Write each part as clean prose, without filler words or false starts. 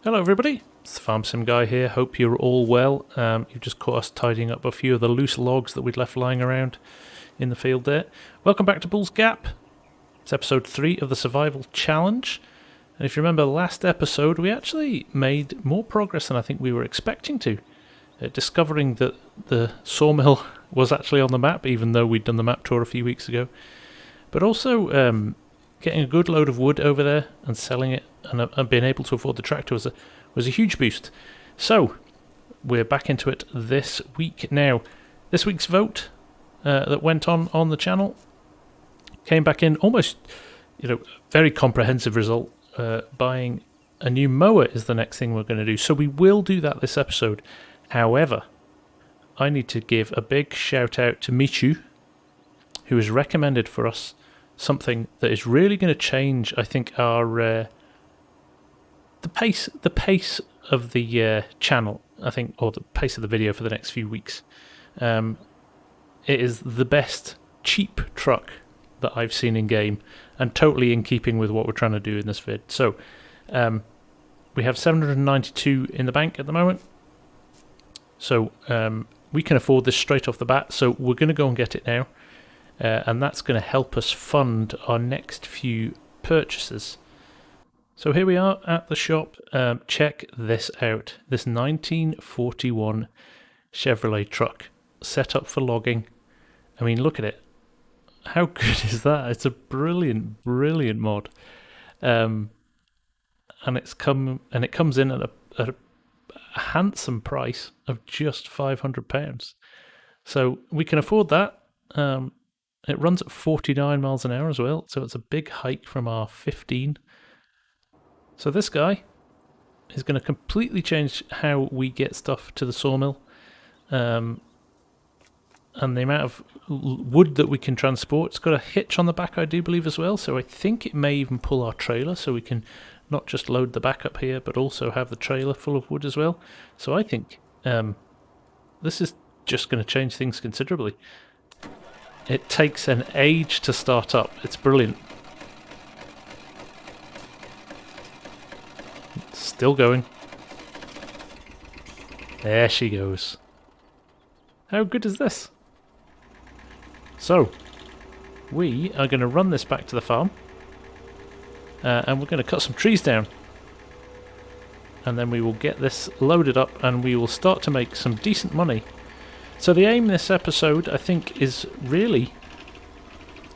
Hello everybody, it's the Farm Sim Guy here, hope you're all well. You've just caught us tidying up a few of the loose logs that we'd left lying around in the field there. Welcome back to Bull's Gap. It's episode 3 of the Survival Challenge. And if you remember last episode, we actually made more progress than I think we were expecting to. Discovering that the sawmill was actually on the map, even though we'd done the map tour a few weeks ago. But also getting a good load of wood over there and selling it and being able to afford the tractor was a huge boost. So we're back into it this week now. This week's vote that went on the channel came back in almost, very comprehensive result. Buying a new mower is the next thing we're going to do. So we will do that this episode. However, I need to give a big shout out to Michu, who has recommended for us something that is really going to change, I think, our the pace of the channel, I think, or the pace of the video for the next few weeks. It is the best cheap truck that I've seen in game, and totally in keeping with what we're trying to do in this vid. So we have 792 in the bank at the moment, so we can afford this straight off the bat, so we're going to go and get it now. And that's going to help us fund our next few purchases. So here we are at the shop. Check this out. This 1941 Chevrolet truck set up for logging. I mean, look at it. How good is that? It's a brilliant, brilliant mod. And it comes in at a handsome price of just £500. So we can afford that. It runs at 49 miles an hour as well, so it's a big hike from our 15. So this guy is going to completely change how we get stuff to the sawmill, and the amount of wood that we can transport. It's got a hitch on the back, I do believe, as well, so I think it may even pull our trailer, so we can not just load the back up here, but also have the trailer full of wood as well. So I think this is just going to change things considerably. It takes an age to start up. It's brilliant. It's still going. There she goes. How good is this? So, we are going to run this back to the farm. And we're going to cut some trees down. And then we will get this loaded up and we will start to make some decent money. So the aim this episode, I think, is really,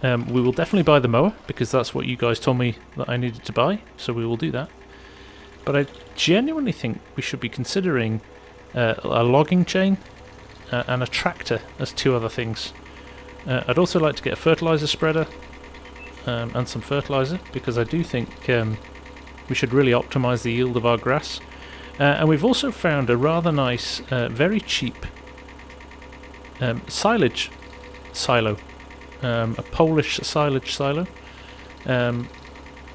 we will definitely buy the mower, because that's what you guys told me that I needed to buy, so we will do that. But I genuinely think we should be considering a logging chain and a tractor as two other things. I'd also like to get a fertilizer spreader and some fertilizer, because I do think we should really optimize the yield of our grass. And we've also found a rather nice, very cheap silage silo, a Polish silage silo,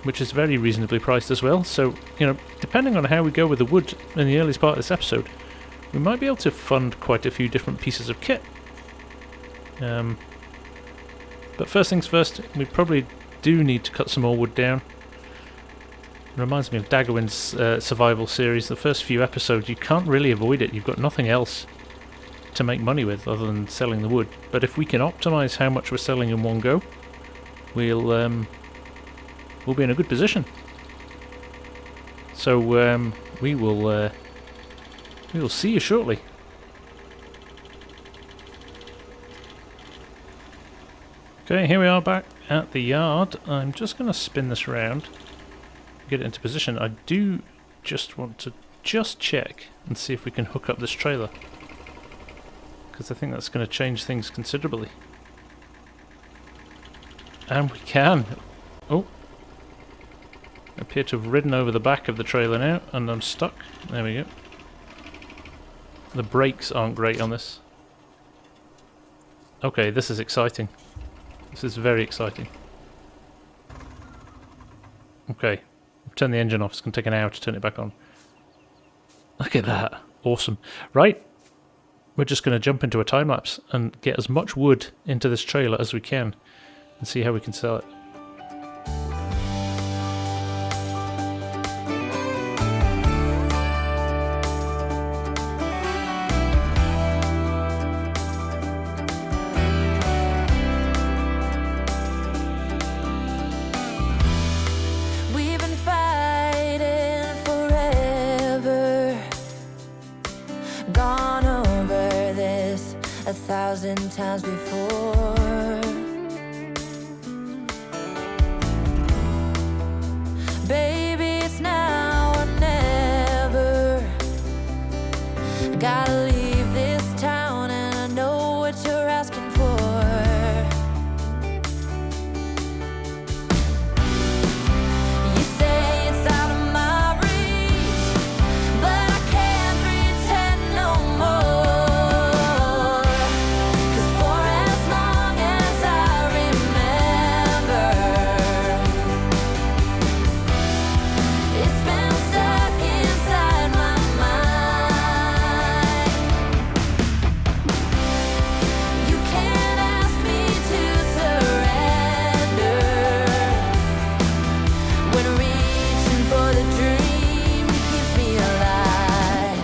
which is very reasonably priced as well. So, depending on how we go with the wood in the earliest part of this episode, we might be able to fund quite a few different pieces of kit. But first things first, we probably do need to cut some more wood down. It reminds me of Daggerwin's survival series. The first few episodes, you can't really avoid it. You've got nothing else to make money with other than selling the wood. But if we can optimize how much we're selling in one go, we'll be in a good position. So we will see you shortly. Okay, here we are back at the yard. I'm just going to spin this around, get it into position. I do just want to check and see if we can hook up this trailer, because I think that's going to change things considerably. And we can. Oh. I appear to have ridden over the back of the trailer now, and I'm stuck. There we go. The brakes aren't great on this. Okay, this is exciting. This is very exciting. Okay. I've turned the engine off. It's going to take an hour to turn it back on. Look at that. Awesome. Right. We're just going to jump into a time lapse and get as much wood into this trailer as we can and see how we can sell it. Gone over this 1,000 times before. Baby, it's now or never. Gotta leave this town, and I know what you're asking for. You say it's out of my reach, but I can't pretend no more. 'Cause for as long as I remember, it's been stuck inside my mind. You can't ask me to surrender when reaching for the dream keeps me alive.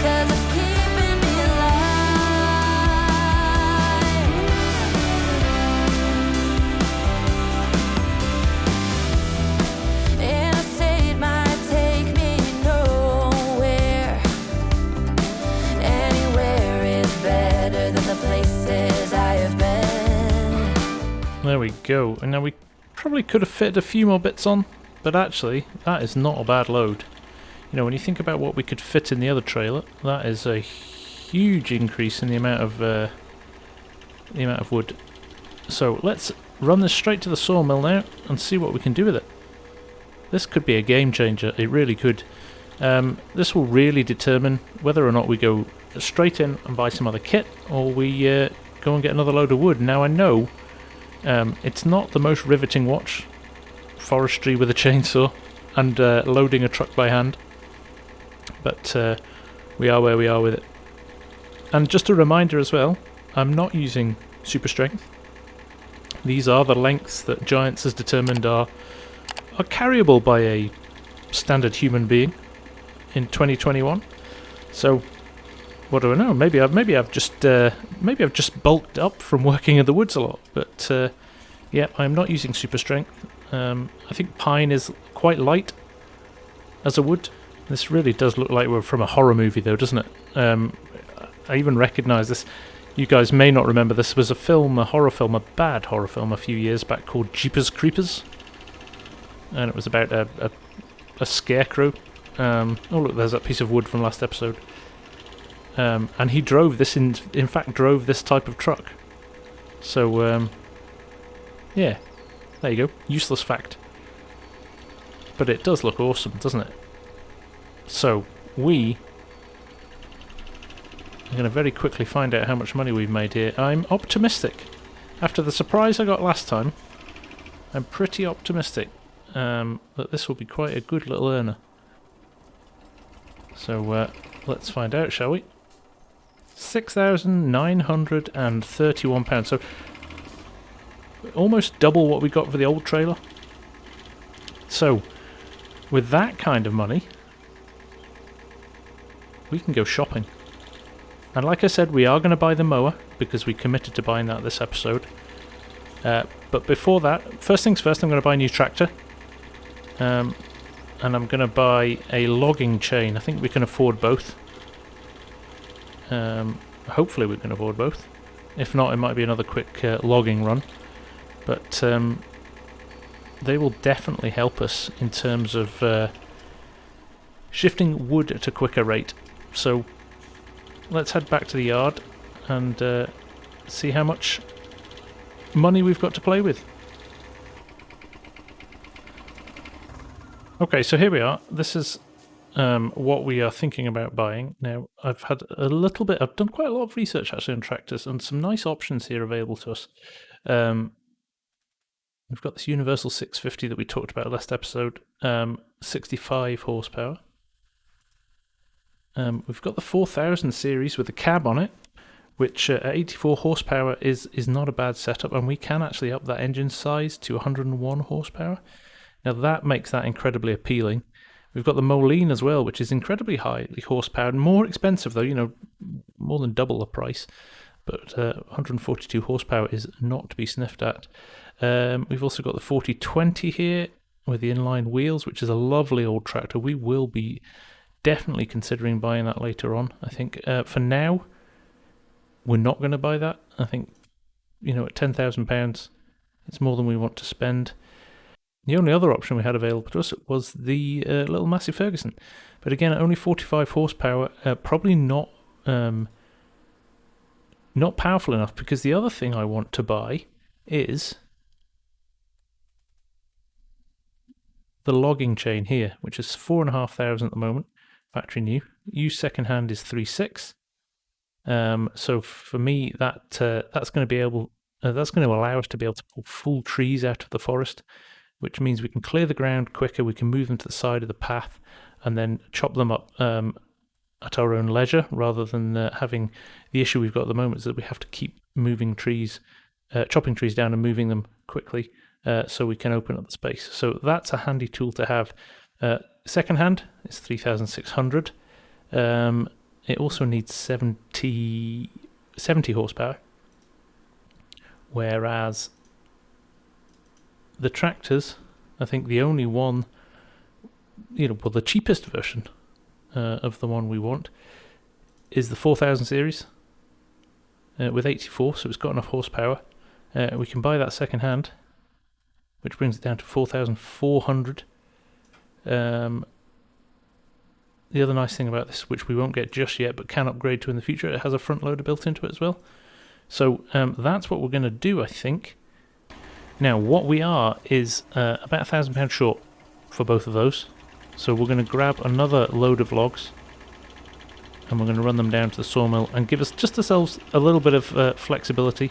'Cause it's keeping me alive. And I say it might take me nowhere. Anywhere is better than the places I have been. There we go. And now we probably could have fitted a few more bits on, but actually that is not a bad load. You know, when you think about what we could fit in the other trailer, that is a huge increase in the amount of wood. So let's run this straight to the sawmill now and see what we can do with it. This could be a game changer. It really could. This will really determine whether or not we go straight in and buy some other kit, or we go and get another load of wood. Now I know it's not the most riveting watch, forestry with a chainsaw and loading a truck by hand, but we are where we are with it. And just a reminder as well, I'm not using super strength. These are the lengths that Giants has determined are carryable by a standard human being in 2021. So what do I know? Maybe I've just bulked up from working in the woods a lot. But yeah, I'm not using super strength. I think pine is quite light as a wood. This really does look like we're from a horror movie, though, doesn't it? I even recognise this. You guys may not remember, this was a horror film, a bad horror film a few years back called Jeepers Creepers. And it was about a scarecrow. Oh look, there's that piece of wood from last episode. And he drove this, in fact drove this type of truck. So, yeah, there you go, useless fact. But it does look awesome, doesn't it? So, we I'm going to very quickly find out how much money we've made here. I'm optimistic. After the surprise I got last time, I'm pretty optimistic that this will be quite a good little earner. So let's find out, shall we? £6,931. So almost double what we got for the old trailer. So with that kind of money, we can go shopping. And like I said, we are going to buy the mower, because we committed to buying that this episode. But before that, first things first, I'm going to buy a new tractor. And I'm going to buy a logging chain. I think we can afford both. Hopefully we can afford both. If not, it might be another quick logging run. But they will definitely help us in terms of shifting wood at a quicker rate. So let's head back to the yard and see how much money we've got to play with. Okay, so here we are. This is what we are thinking about buying. Now, I've done quite a lot of research actually on tractors, and some nice options here available to us. We've got this Universal 650 that we talked about last episode, 65 horsepower. We've got the 4000 series with a cab on it, which at 84 horsepower is not a bad setup, and we can actually up that engine size to 101 horsepower. Now that makes that incredibly appealing. We've got the Moline as well, which is incredibly highly horsepower, more expensive though, more than double the price, but 142 horsepower is not to be sniffed at. We've also got the 4020 here, with the inline wheels, which is a lovely old tractor. We will be definitely considering buying that later on, I think. For now, we're not going to buy that. I think, at £10,000, it's more than we want to spend. The only other option we had available to us was the little Massey Ferguson. But again, only 45 horsepower, probably not powerful enough, because the other thing I want to buy is the logging chain here, which is 4,500 at the moment, factory new. Used second hand is 3,600. So for me, that's going to allow us to be able to pull full trees out of the forest, which means we can clear the ground quicker. We can move them to the side of the path and then chop them up at our own leisure, rather than having the issue we've got at the moment is that we have to keep moving trees, chopping trees down and moving them quickly, so we can open up the space. So that's a handy tool to have. Second hand is 3,600. It also needs 70 horsepower, whereas the tractors, I think the only one, the cheapest version of the one we want is the 4000 series with 84, so it's got enough horsepower. We can buy that second hand, which brings it down to 4,400. The other nice thing about this, which we won't get just yet but can upgrade to in the future, it has a front loader built into it as well. So that's what we're going to do, I think. Now, what we are is about £1,000 short for both of those. So we're going to grab another load of logs and we're going to run them down to the sawmill and give us just ourselves a little bit of flexibility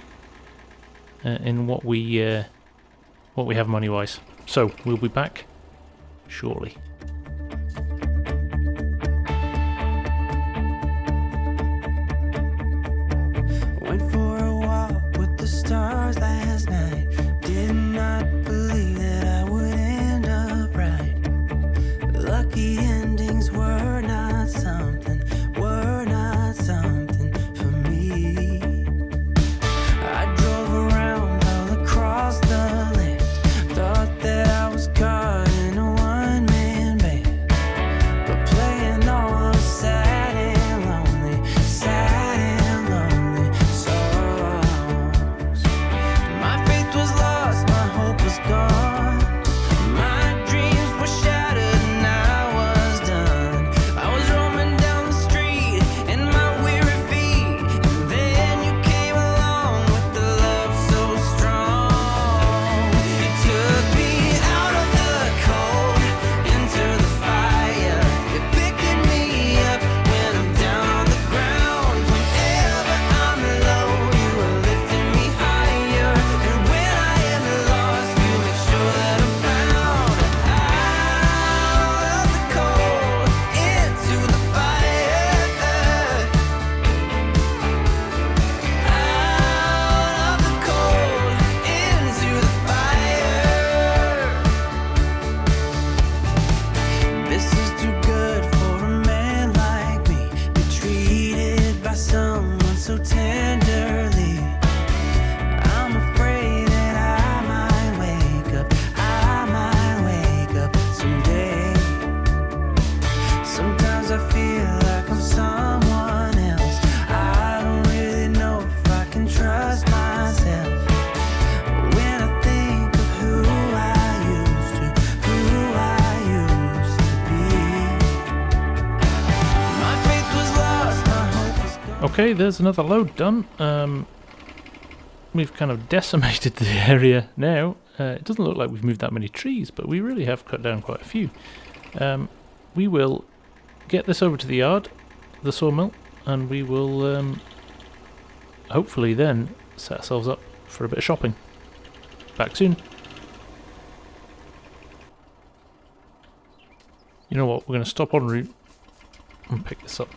in what we have money-wise. So we'll be back shortly. Went for a walk with the stars last night. Did not believe that I would end up right. Lucky endings were not something for me. I drove around all across the land. Thought that I was caught in a one-man band. But playing all those sad and lonely songs. My faith was lost, my hope was gone. My dreams were shattered and I was done. I was roaming down the street in my weary feet, and then you came along with the love so strong. You took me out of the cold into the fire. You're picking me up when I'm down on the ground. Whenever I'm low, you are lifting me higher. And when I am lost, you make sure that I'm found. Out of the cold into the fire. Out of the cold into the fire. This is too good for a man like me. Be treated by someone so tenderly. I'm afraid that I might wake up someday. Sometimes I feel like I'm someone else. I don't really know if I can trust myself. When I think of who I used to be. My faith was lost, my hope was gone. Okay, there's another load done. We've kind of decimated the area now. It doesn't look like we've moved that many trees, but we really have cut down quite a few. We will get this over to the yard, the sawmill, and we will hopefully then set ourselves up for a bit of shopping. Back soon. You know what, we're going to stop en route and pick this up.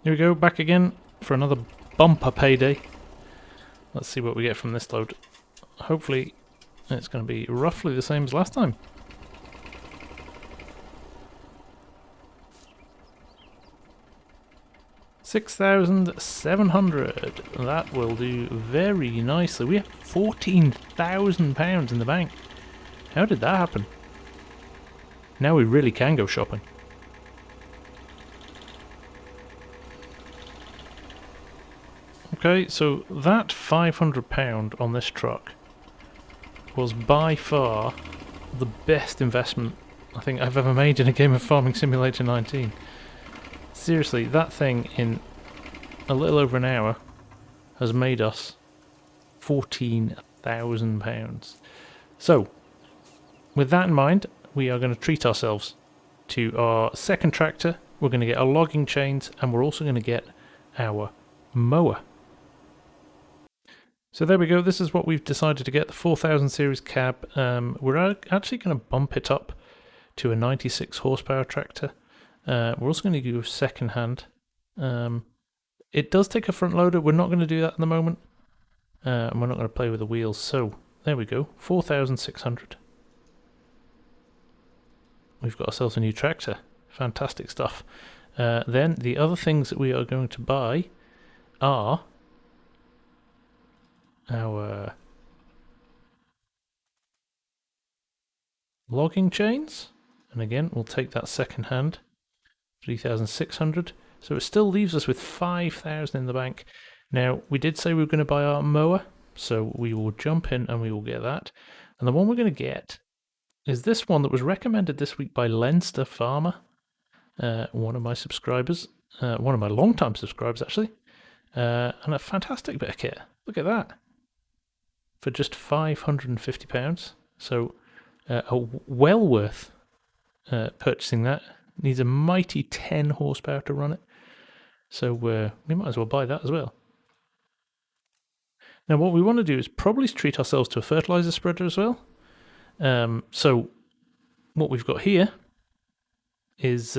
Here we go, back again for another bumper payday. Let's see what we get from this load. Hopefully it's going to be roughly the same as last time. 6,700. That will do very nicely. We have £14,000 in the bank. How did that happen? Now we really can go shopping. Okay, so that £500 on this truck was by far the best investment I think I've ever made in a game of Farming Simulator 19. Seriously, that thing in a little over an hour has made us £14,000. So, with that in mind, we are going to treat ourselves to our second tractor. We're going to get our logging chains, and we're also going to get our mower. So there we go, this is what we've decided to get, the 4000 series cab. We're actually going to bump it up to a 96 horsepower tractor. We're also going to do second hand. It does take a front loader, we're not going to do that at the moment. And we're not going to play with the wheels, so there we go, 4,600. We've got ourselves a new tractor, fantastic stuff. Then the other things that we are going to buy are our logging chains, and again we'll take that second hand, 3,600, so it still leaves us with 5,000 in the bank. Now we did say we were going to buy our mower, so we will jump in and we will get that. And the one we're going to get is this one that was recommended this week by Leinster Farmer, one of my subscribers, one of my long-time subscribers actually, and a fantastic bit of kit. Look at that, for just £550. So well worth purchasing that. Needs a mighty 10 horsepower to run it, so we might as well buy that as well. Now what we want to do is probably treat ourselves to a fertilizer spreader as well. So what we've got here is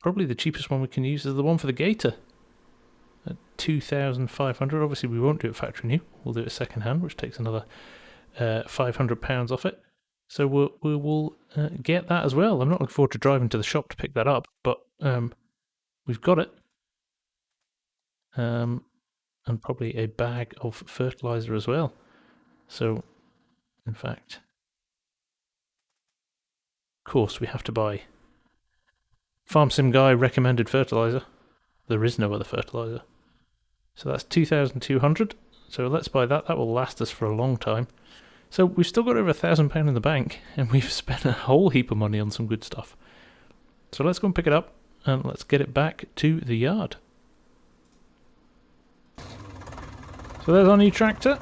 probably the cheapest one we can use is the one for the Gator at 2,500. Obviously we won't do it factory new, we'll do it second hand, which takes another £500 off it. So we will get that as well. I'm not looking forward to driving to the shop to pick that up, but we've got it. And probably a bag of fertilizer as well. So, in fact, of course we have to buy Farm Sim Guy recommended fertilizer. There is no other fertilizer. So that's 2,200. So let's buy that. That will last us for a long time. So we've still got over £1,000 in the bank, and we've spent a whole heap of money on some good stuff. So let's go and pick it up, and let's get it back to the yard. So there's our new tractor,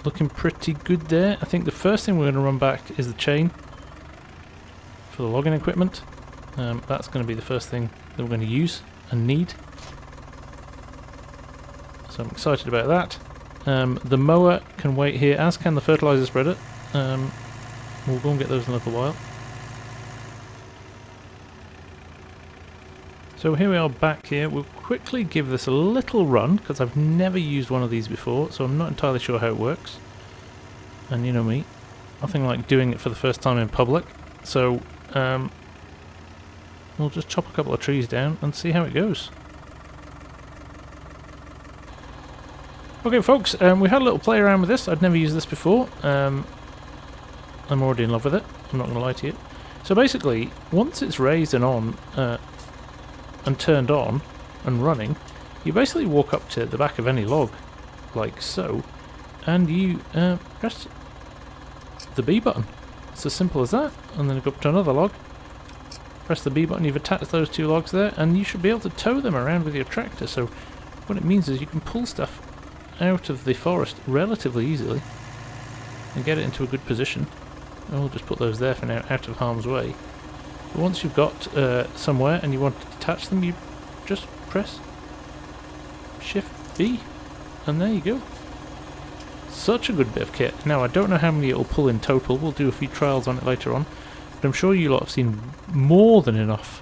looking pretty good there. I think the first thing we're going to run back is the chain for the logging equipment. That's going to be the first thing that we're going to use and need. So I'm excited about that. The mower can wait here, as can the fertilizer spreader. We'll go and get those in a little while. So here we are back here. We'll quickly give this a little run, because I've never used one of these before, so I'm not entirely sure how it works. And you know me, nothing like doing it for the first time in public. So we'll just chop a couple of trees down and see how it goes. Okay folks, we had a little play around with this. I'd never used this before. I'm already in love with it, I'm not going to lie to you. So basically, once it's raised and on, and turned on and running, you basically walk up to the back of any log, like so, and you press the B button. It's as simple as that, and then go up to another log, press the B button, you've attached those two logs there, and you should be able to tow them around with your tractor. So what it means is you can pull stuff out of the forest relatively easily and get it into a good position. And we'll just put those there for now, out of harm's way. But once you've got somewhere and you want to detach them, you just press Shift B, and there you go. Such a good bit of kit. Now I don't know how many it will pull in total, we'll do a few trials on it later on, but I'm sure you lot have seen more than enough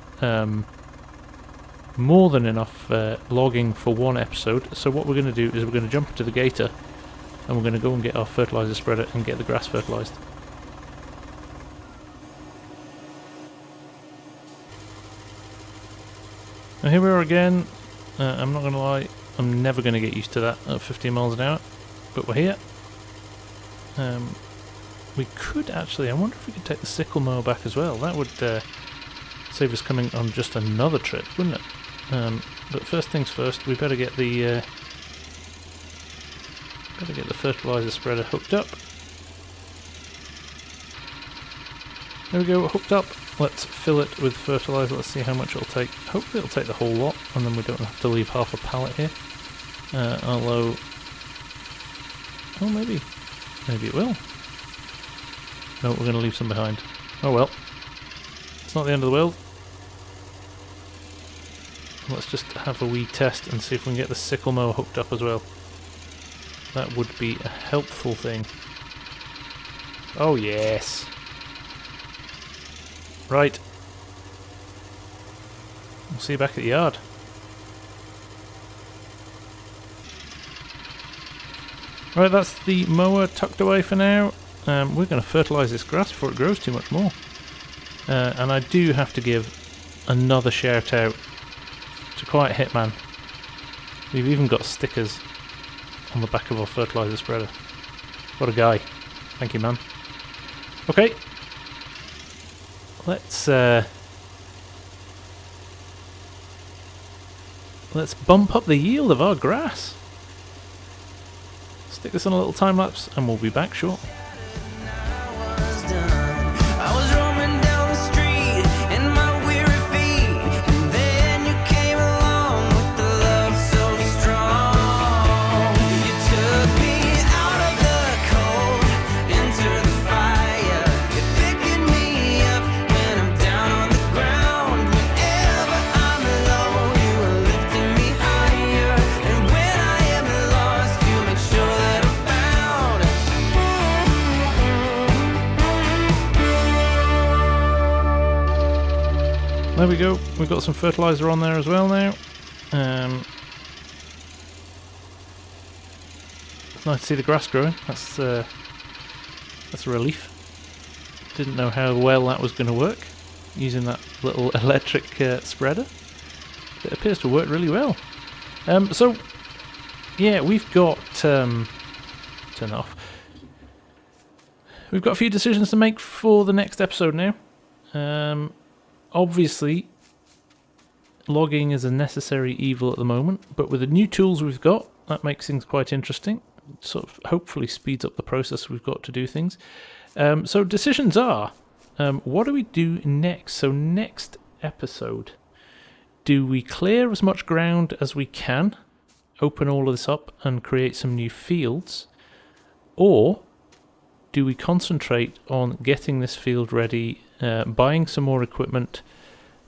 logging for one episode. So what we're going to do is we're going to jump into the Gator and we're going to go and get our fertilizer spreader and get the grass fertilized. Now here we are again. I'm not going to lie, I'm never going to get used to that at 15 miles an hour, but we're here. We could actually, I wonder if we could take the sickle mower back as well. That would save us coming on just another trip, wouldn't it? But first things first, we better get the fertilizer spreader hooked up. There we go, hooked up. Let's fill it with fertilizer. Let's see how much it'll take. Hopefully it'll take the whole lot, and then we don't have to leave half a pallet here. Although, oh maybe it will. No, we're going to leave some behind. Oh well, it's not the end of the world. Let's just have a wee test and see if we can get the sickle mower hooked up as well. That would be a helpful thing. Oh yes. Right. We'll see you back at the yard. Right, that's the mower tucked away for now. We're going to fertilise this grass before it grows too much more. And I do have to give another shout out to Quiet Hitman. We've even got stickers on the back of our fertiliser spreader. What a guy. Thank you, man. Okay. Let's bump up the yield of our grass. Stick this on a little time lapse and we'll be back shortly. I was roaming down the street in my weary feet, and then you came along with the love so strong. You took me out of the cold into the fire. You're picking me up when I'm down on the ground. Whenever I'm low, you are lifting me higher. And when I am lost, you make sure that I'm found. There we go. We've got some fertiliser on there as well now. Nice to see the grass growing. That's a relief. Didn't know how well that was going to work using that little electric spreader. It appears to work really well. So yeah, we've got turn off. We've got a few decisions to make for the next episode now. Obviously, logging is a necessary evil at the moment, but with the new tools we've got, that makes things quite interesting. Sort of hopefully speeds up the process we've got to do things. So decisions are, what do we do next? So next episode, do we clear as much ground as we can, open all of this up and create some new fields, or do we concentrate on getting this field ready, buying some more equipment,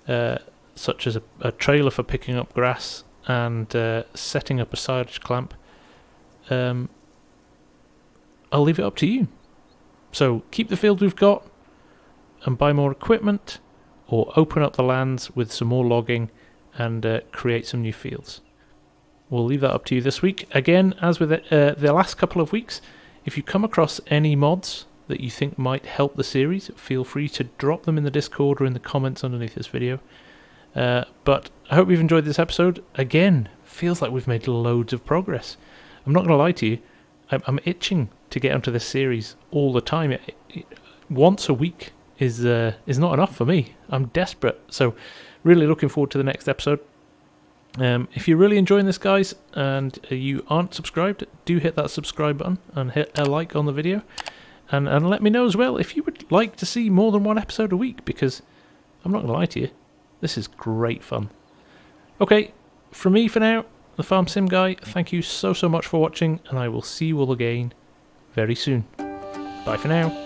such as a trailer for picking up grass and setting up a silage clamp? I'll leave it up to you. So keep the field we've got and buy more equipment, or open up the lands with some more logging and create some new fields. We'll leave that up to you this week. Again, as with the last couple of weeks, if you come across any mods that you think might help the series, feel free to drop them in the Discord or in the comments underneath this video. But I hope you've enjoyed this episode. Again, feels like we've made loads of progress. I'm not going to lie to you, I'm itching to get onto this series all the time. Once a week is not enough for me. I'm desperate. So really looking forward to the next episode. If you're really enjoying this, guys, and you aren't subscribed, do hit that subscribe button and hit a like on the video. And let me know as well if you would like to see more than one episode a week, because I'm not going to lie to you, this is great fun. Okay, from me for now, the Farm Sim Guy, thank you so much for watching, and I will see you all again very soon. Bye for now.